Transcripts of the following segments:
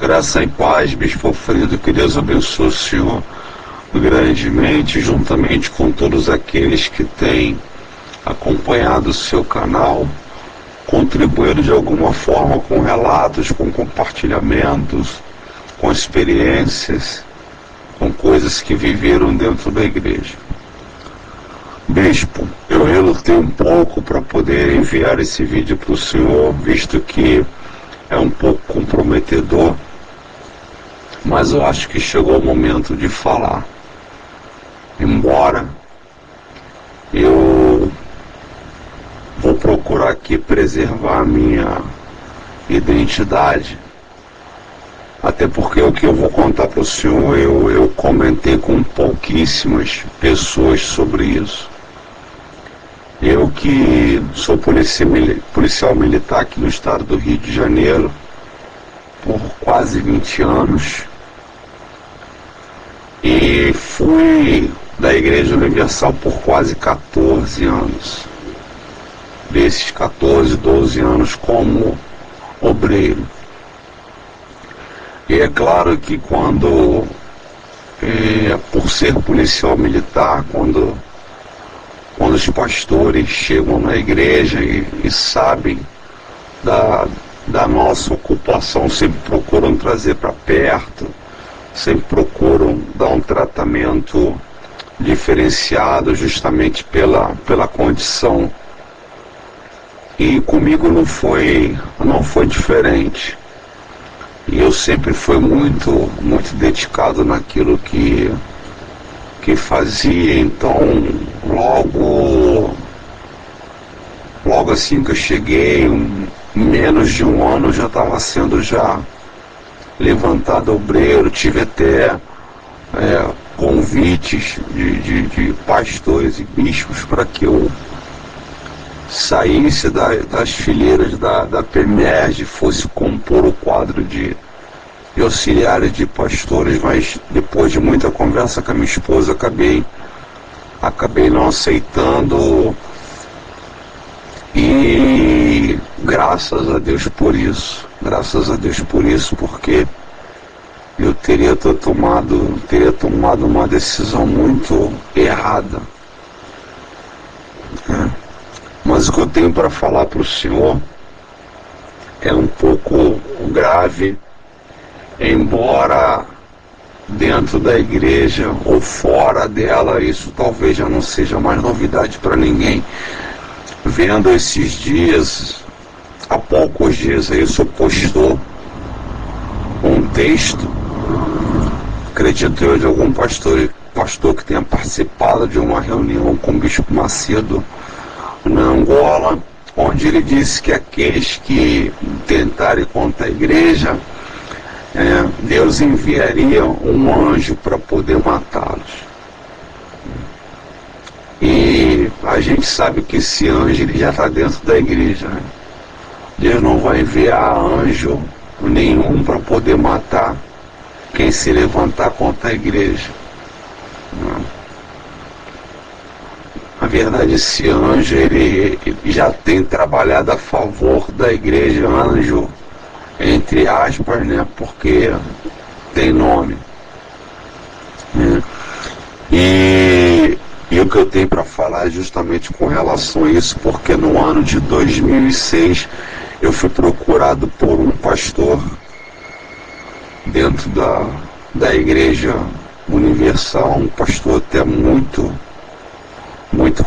Graça e paz, Bispo Frido, que Deus abençoe o senhor grandemente, juntamente com todos aqueles que têm acompanhado o seu canal, contribuído de alguma forma com relatos, com compartilhamentos, com experiências, com coisas que viveram dentro da igreja. Bispo, eu relutei um pouco para poder enviar esse vídeo para o senhor, visto que é um pouco comprometedor, mas eu acho que chegou o momento de falar. Embora eu vou procurar aqui preservar a minha identidade, até porque o que eu vou contar para o senhor, eu comentei com pouquíssimas pessoas sobre isso. Eu que sou policial militar aqui no estado do Rio de Janeiro por quase 20 anos e fui da Igreja Universal por quase 14 anos. Desses 14, 12 anos como obreiro. E é claro que quando, por ser policial militar, quando os pastores chegam na igreja e sabem da nossa ocupação, sempre procuram trazer para perto, sempre procuram dar um tratamento diferenciado justamente pela condição. E comigo não foi diferente. E eu sempre fui muito dedicado naquilo que fazia. Então, logo assim que eu cheguei, em menos de um ano, já estava sendo já levantado obreiro. Tive até convites de pastores e bispos para que eu saísse das fileiras da PEMERG, fosse compor o quadro de auxiliares de pastores, mas depois de muita conversa com a minha esposa, acabei não aceitando, e graças a Deus por isso, porque eu teria tomado uma decisão muito errada. Mas o que eu tenho para falar para o senhor é um pouco grave, embora dentro da igreja ou fora dela isso talvez já não seja mais novidade para ninguém. Vendo esses dias, há poucos dias aí, o senhor postou um texto, acredito eu, de algum pastor que tenha participado de uma reunião com o Bispo Macedo na Angola, onde ele disse que aqueles que tentarem contra a igreja, Deus enviaria um anjo para poder matá-los. E a gente sabe que esse anjo ele já está dentro da igreja, né? Deus não vai enviar anjo nenhum para poder matar quem se levantar contra a igreja. Na verdade, esse anjo ele já tem trabalhado a favor da igreja, anjo entre aspas, né? Porque tem nome. E o que eu tenho para falar é justamente com relação a isso, porque no ano de 2006 eu fui procurado por um pastor dentro da Igreja Universal, um pastor até muito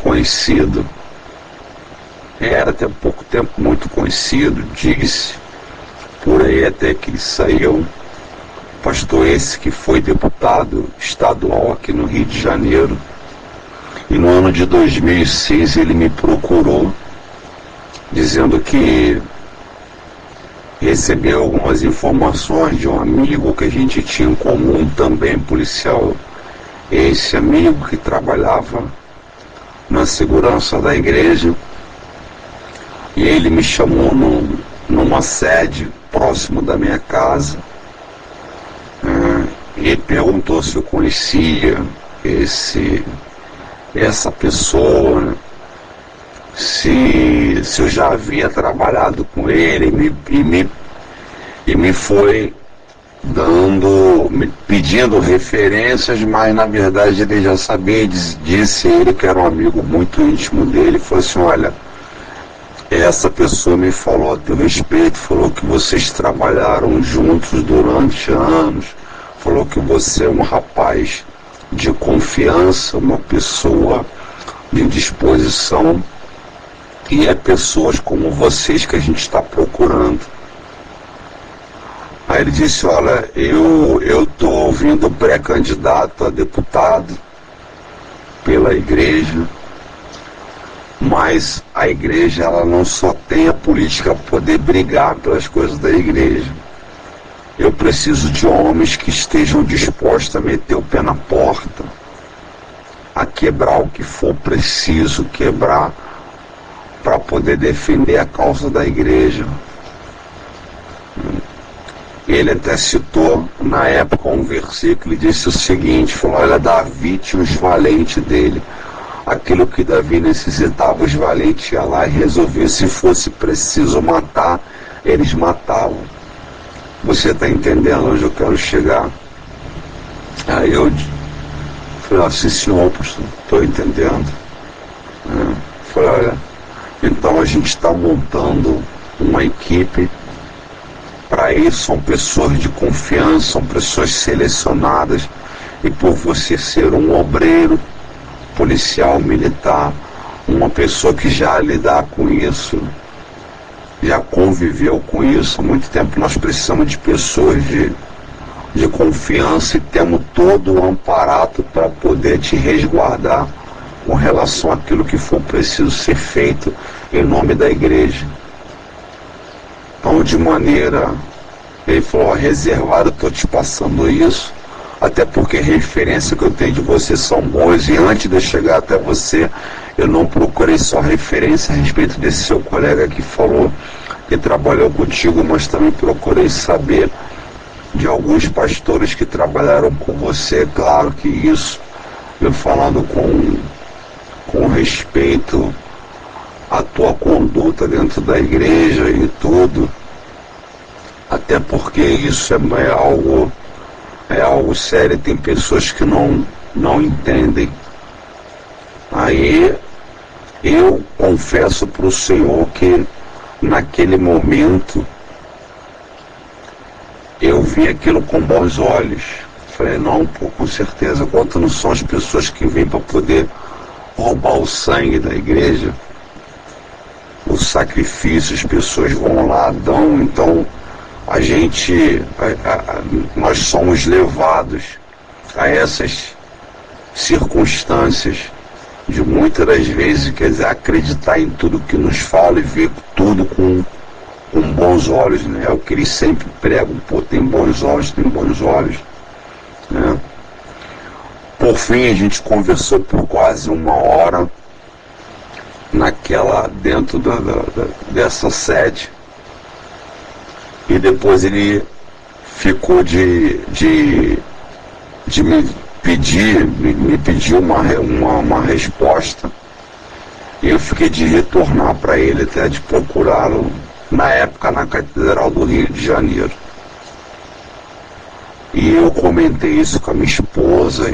conhecido, era até pouco tempo muito conhecido, disse por aí até que ele saiu, pastor esse que foi deputado estadual aqui no Rio de Janeiro, e no ano de 2006 ele me procurou, dizendo que recebeu algumas informações de um amigo que a gente tinha em comum também, policial, esse amigo que trabalhava na segurança da igreja, e ele me chamou numa sede próximo da minha casa, e perguntou se eu conhecia essa pessoa, né? se eu já havia trabalhado com ele, e me foi pedindo referências, mas na verdade ele já sabia, disse ele que era um amigo muito íntimo dele, falou assim, olha, essa pessoa me falou a teu respeito, falou que vocês trabalharam juntos durante anos, falou que você é um rapaz de confiança, uma pessoa de disposição, e é pessoas como vocês que a gente está procurando. Aí ele disse, olha, eu estou vindo pré-candidato a deputado pela igreja, mas a igreja ela não só tem a política para poder brigar pelas coisas da igreja. Eu preciso de homens que estejam dispostos a meter o pé na porta, a quebrar o que for preciso quebrar para poder defender a causa da igreja. Ele até citou na época um versículo e disse o seguinte, falou, olha, Davi tinha os valentes dele. Aquilo que Davi necessitava, os valentes iam lá e resolvia, se fosse preciso matar, eles matavam. Você está entendendo onde eu quero chegar? Aí eu falei, sim senhor, pastor, estou entendendo. Falei, olha, então a gente está montando uma equipe. Para isso são pessoas de confiança, são pessoas selecionadas, e por você ser um obreiro, policial, militar, uma pessoa que já lidar com isso, já conviveu com isso há muito tempo, nós precisamos de pessoas de confiança e temos todo o amparato para poder te resguardar com relação àquilo que for preciso ser feito em nome da igreja. Então, de maneira, ele falou, reservado, estou te passando isso, até porque a referência que eu tenho de você são boas, e antes de eu chegar até você, eu não procurei só referência a respeito desse seu colega que falou que trabalhou contigo, mas também procurei saber de alguns pastores que trabalharam com você. Claro que isso, eu falando com respeito a tua conduta dentro da igreja e tudo, até porque isso é algo sério, tem pessoas que não entendem. Aí eu confesso para o Senhor que naquele momento eu vi aquilo com bons olhos. Falei, não, pô, com certeza, quanto não são as pessoas que vêm para poder roubar o sangue da igreja, o sacrifício, as pessoas vão lá, dão, então nós somos levados a essas circunstâncias de muitas das vezes, quer dizer, acreditar em tudo que nos fala e ver tudo com bons olhos, né? É o que eles sempre pregam, pô, tem bons olhos, né? Por fim, a gente conversou por quase 1 hora dentro dessa sede, e depois ele ficou de me pediu uma resposta, e eu fiquei de retornar para ele, até de procurá-lo na época na Catedral do Rio de Janeiro. E eu comentei isso com a minha esposa,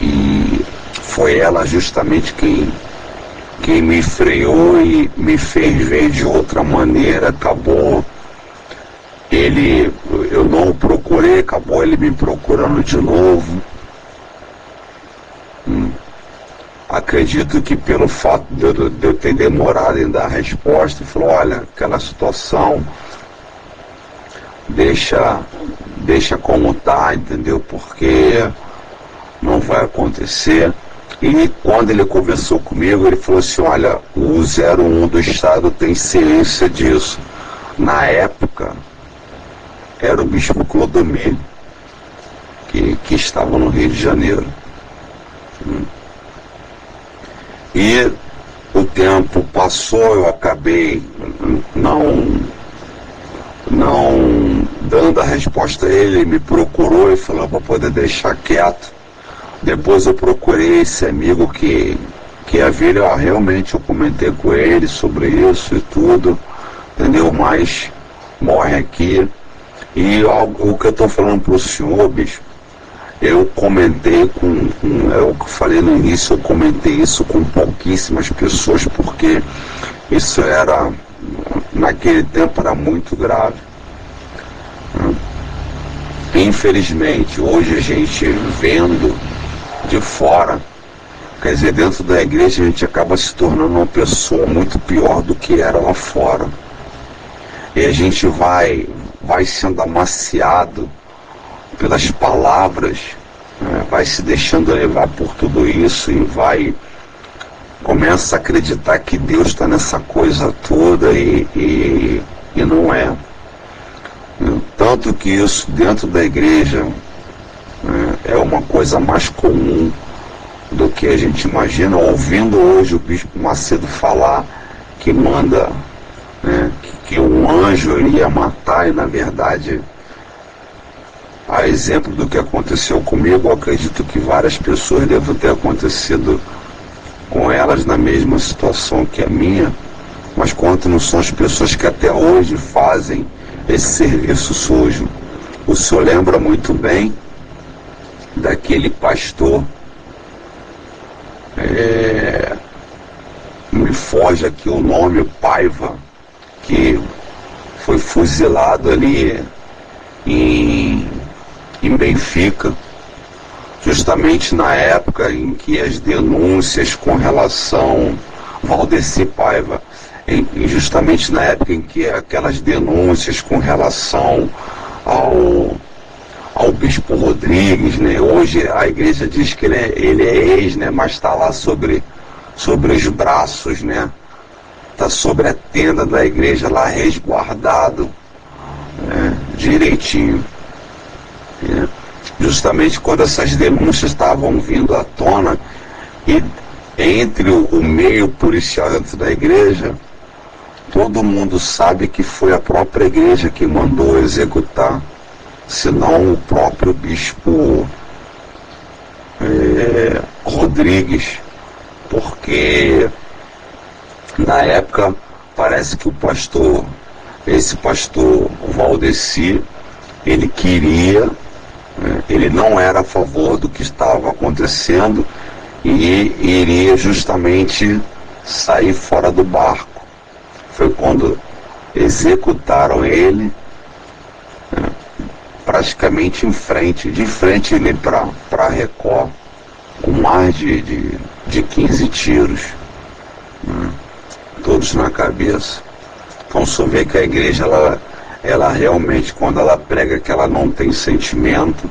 e foi ela justamente quem me freou e me fez ver de outra maneira. Acabou eu não o procurei, acabou ele me procurando de novo. Acredito que pelo fato de eu ter demorado em dar a resposta, ele falou, olha, aquela situação deixa como tá, entendeu? Porque não vai acontecer. E quando ele conversou comigo, ele falou assim, olha, o 01 do Estado tem ciência disso. Na época, era o bispo Clodomir, que estava no Rio de Janeiro. E o tempo passou, eu acabei não dando a resposta a ele, me procurou e falou para poder deixar quieto. Depois eu procurei esse amigo que havia, realmente eu comentei com ele sobre isso e tudo, entendeu? Mas morre aqui. E o que eu estou falando para o senhor, bispo, eu comentei eu falei no início, eu comentei isso com pouquíssimas pessoas, porque isso naquele tempo era muito grave. Infelizmente, hoje a gente vendo de fora, quer dizer, dentro da igreja a gente acaba se tornando uma pessoa muito pior do que era lá fora. E a gente vai sendo amaciado pelas palavras, né? Vai se deixando levar por tudo isso e começa a acreditar que Deus está nessa coisa toda e não é. Tanto que isso dentro da igreja, né, é uma coisa mais comum do que a gente imagina. Ouvindo hoje o bispo Macedo falar que manda, né, que um anjo ia matar, e na verdade, a exemplo do que aconteceu comigo, eu acredito que várias pessoas devem ter acontecido com elas na mesma situação que a minha, mas quanto não são as pessoas que até hoje fazem esse serviço sujo. O senhor lembra muito bem daquele pastor, me foge aqui o nome, Paiva, que foi fuzilado ali em Benfica, justamente na época em que as denúncias com relação Valdeci Paiva, justamente na época em que aquelas denúncias com relação ao bispo Rodrigues, né? Hoje a igreja diz que ele é ex, né? Mas está lá sobre os braços, né? Está sobre a tenda da igreja lá resguardado, né? Direitinho. Né? Justamente quando essas denúncias estavam vindo à tona, e entre o meio policial dentro da igreja, todo mundo sabe que foi a própria igreja que mandou executar, senão o próprio bispo Rodrigues, porque na época parece que esse pastor Valdeci, ele queria, ele não era a favor do que estava acontecendo e iria justamente sair fora do barco. Foi quando executaram ele, praticamente de frente ele para Record, com mais de 15 tiros, né? Todos na cabeça. Então você vê que a igreja, ela realmente, quando ela prega que ela não tem sentimento,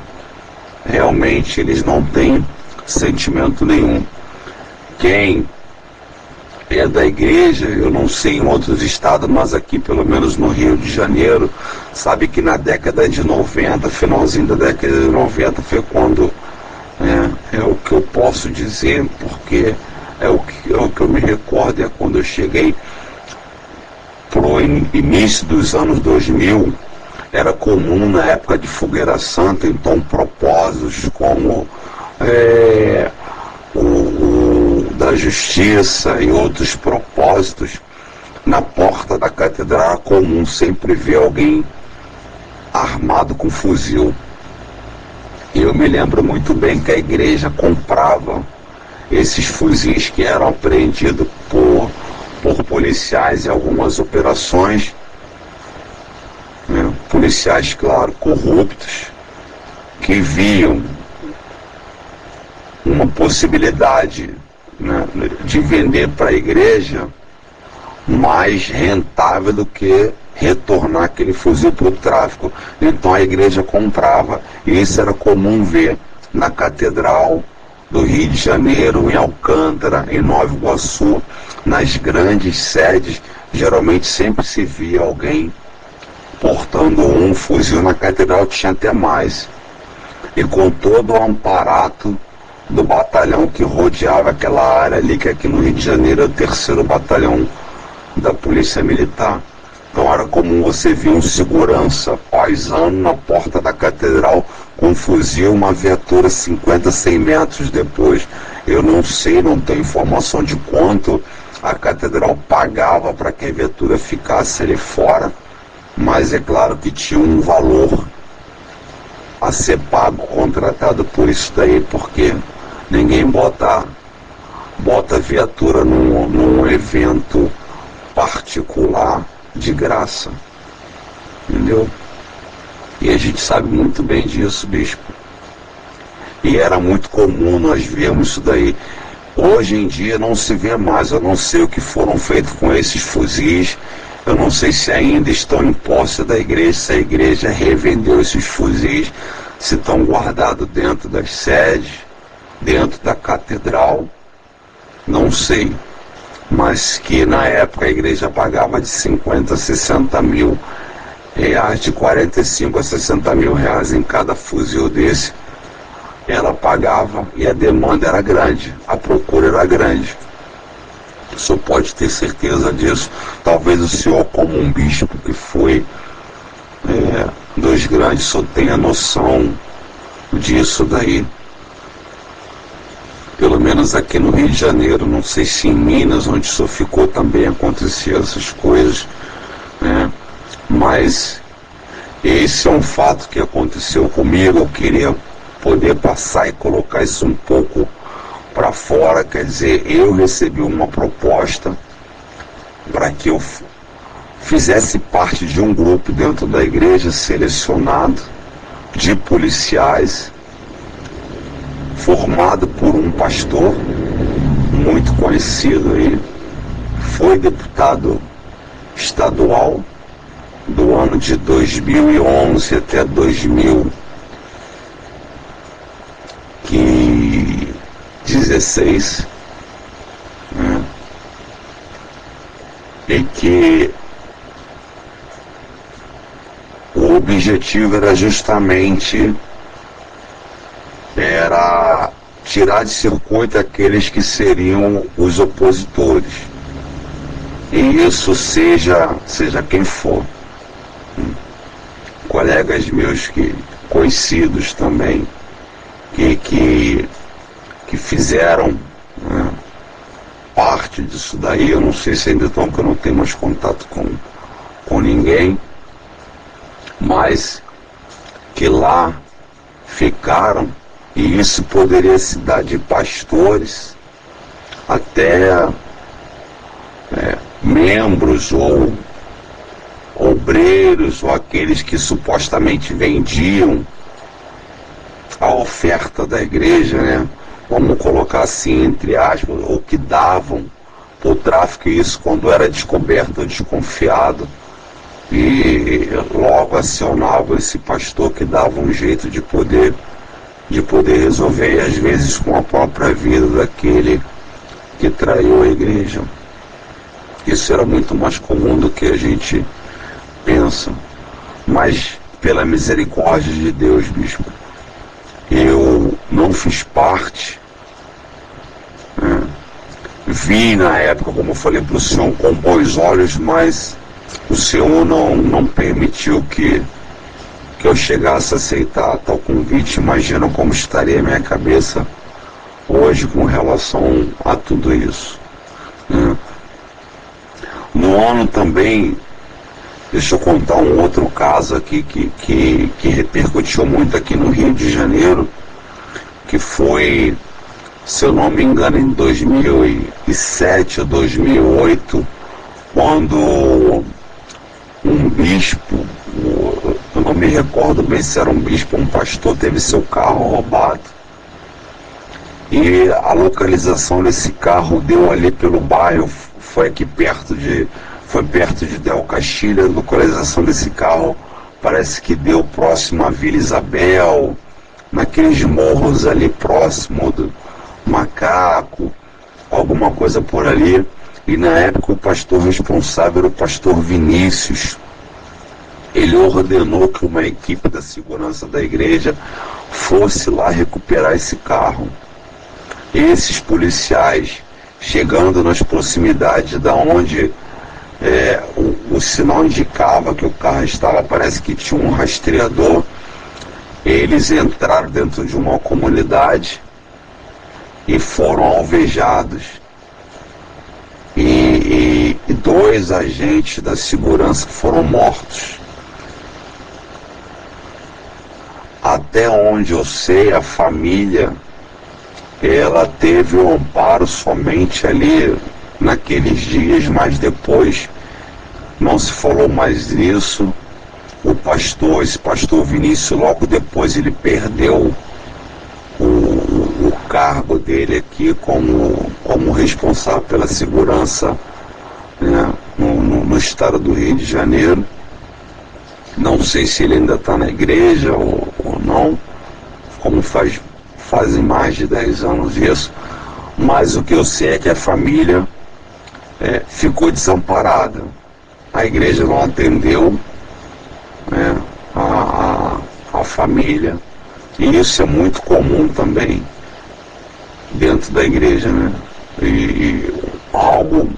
realmente eles não têm sentimento nenhum. Quem é da igreja, eu não sei em outros estados, mas aqui pelo menos no Rio de Janeiro, sabe que na década de 90, finalzinho da década de 90, foi quando, é o que eu posso dizer, porque é o que eu me recordo, é quando eu cheguei pro início dos anos 2000, era comum na época de Fogueira Santa, então propósitos como da justiça e outros propósitos, na porta da catedral era comum sempre ver alguém armado com fuzil. E eu me lembro muito bem que a igreja comprava esses fuzis que eram apreendidos por policiais em algumas operações, né? Policiais, claro, corruptos, que viam uma possibilidade, né, de vender para a igreja mais rentável do que retornar aquele fuzil para o tráfico. Então a igreja comprava, e isso era comum ver na Catedral do Rio de Janeiro, em Alcântara, em Nova Iguaçu, nas grandes sedes. Geralmente sempre se via alguém portando um fuzil. Na catedral tinha até mais, e com todo o amparato do batalhão que rodeava aquela área ali, que aqui no Rio de Janeiro é o 3º batalhão da Polícia Militar. Então era comum você ver um segurança paisano na porta da catedral com um fuzil, uma viatura 50, 100 metros depois. Eu não sei, não tenho informação de quanto a catedral pagava para que a viatura ficasse ali fora, mas é claro que tinha um valor a ser pago, contratado por isso daí, porque ninguém bota viatura num evento particular de graça, entendeu? E a gente sabe muito bem disso, bispo. E era muito comum nós vermos isso daí. Hoje em dia não se vê mais. Eu não sei o que foram feitos com esses fuzis. Eu não sei se ainda estão em posse da igreja, se a igreja revendeu esses fuzis, se estão guardados dentro das sedes, dentro da catedral. Não sei. Mas que na época a igreja pagava de 50 a 60 mil reais, de 45 a 60 mil reais em cada fuzil desse. Ela pagava e a demanda era grande, a procura era grande. O senhor pode ter certeza disso. Talvez o senhor, como um bispo que foi dos grandes, só tenha noção disso daí. Pelo menos aqui no Rio de Janeiro, não sei se em Minas, onde o senhor ficou, também aconteciam essas coisas, né? Mas esse é um fato que aconteceu comigo. Eu queria poder passar e colocar isso um pouco para fora. Quer dizer, eu recebi uma proposta para que eu fizesse parte de um grupo dentro da igreja selecionado de policiais, formado por um pastor muito conhecido aí, foi deputado estadual do ano de 2011 até 2016, né? E que o objetivo era justamente tirar de circuito aqueles que seriam os opositores, e isso seja quem for. Colegas meus conhecidos também, que fizeram, né, parte disso daí. Eu não sei se ainda estão, porque eu não tenho mais contato com ninguém, mas que lá ficaram, e isso poderia se dar de pastores até membros ou obreiros, ou aqueles que supostamente vendiam a oferta da igreja, né? Vamos colocar assim, entre aspas, ou que davam para o tráfico, e isso quando era descoberto ou desconfiado, e logo acionava esse pastor que dava um jeito de poder resolver, e às vezes com a própria vida daquele que traiu a igreja. Isso era muito mais comum do que a gente pensa. Mas pela misericórdia de Deus, bispo, eu não fiz parte, né? Vi na época, como eu falei para o senhor, com bons olhos, mas o senhor não permitiu que eu chegasse a aceitar tal convite. Imagina como estaria a minha cabeça hoje com relação a tudo isso, né? No ano também, deixa eu contar um outro caso aqui que repercutiu muito aqui no Rio de Janeiro, que foi, se eu não me engano, em 2007 ou 2008, quando um bispo, eu não me recordo bem se era um bispo ou um pastor, teve seu carro roubado. E a localização desse carro deu ali pelo bairro, foi perto de Del Castilho. A localização desse carro parece que deu próximo à Vila Isabel, naqueles morros ali próximo do Macaco, alguma coisa por ali. E na época o pastor responsável era o pastor Vinícius. Ele ordenou que uma equipe da segurança da igreja fosse lá recuperar esse carro. Esses policiais, chegando nas proximidades da onde o sinal indicava que o carro estava, parece que tinha um rastreador, eles entraram dentro de uma comunidade e foram alvejados. E 2 agentes da segurança foram mortos. até onde eu sei, a família, ela teve o amparo somente ali naqueles dias, mas depois não se falou mais nisso. Esse pastor Vinícius, logo depois ele perdeu o cargo dele aqui como responsável pela segurança, né, no estado do Rio de Janeiro. Não sei se ele ainda está na igreja ou não, como fazem mais de 10 anos isso, mas o que eu sei é que a família ficou desamparada. A igreja não atendeu, né, a família, e isso é muito comum também dentro da igreja, né? E algo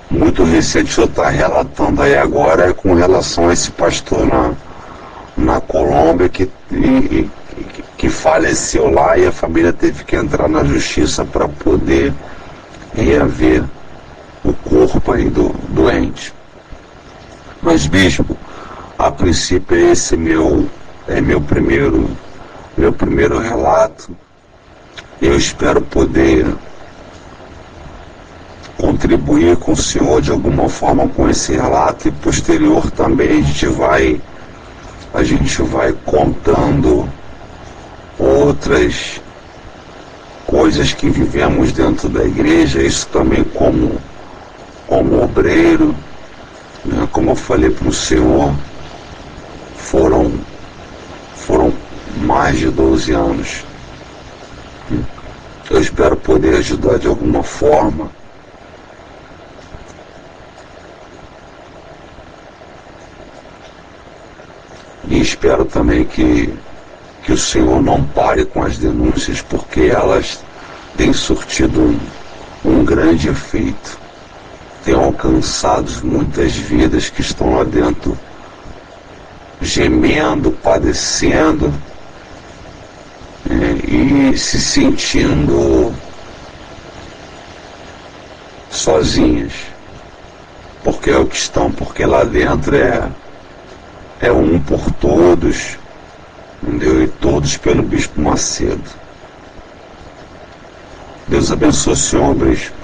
muito recente que eu estou relatando aí agora é com relação a esse pastor na Colômbia que faleceu lá, e a família teve que entrar na justiça para poder reaver o corpo aí do doente. Mas, bispo, a princípio esse é meu primeiro relato. Eu espero poder contribuir com o senhor de alguma forma com esse relato, e posterior também a gente vai contando outras coisas que vivemos dentro da igreja, isso também como obreiro, né? Como eu falei para o senhor, foram mais de 12 anos. Eu espero poder ajudar de alguma forma. E espero também que o senhor não pare com as denúncias, porque elas têm surtido um grande efeito. Têm alcançado muitas vidas que estão lá dentro, gemendo, padecendo, e se sentindo sozinhas. Porque é o que estão, porque lá dentro é um por todos, entendeu? E todos pelo Bispo Macedo. Deus abençoe o senhor, bispo.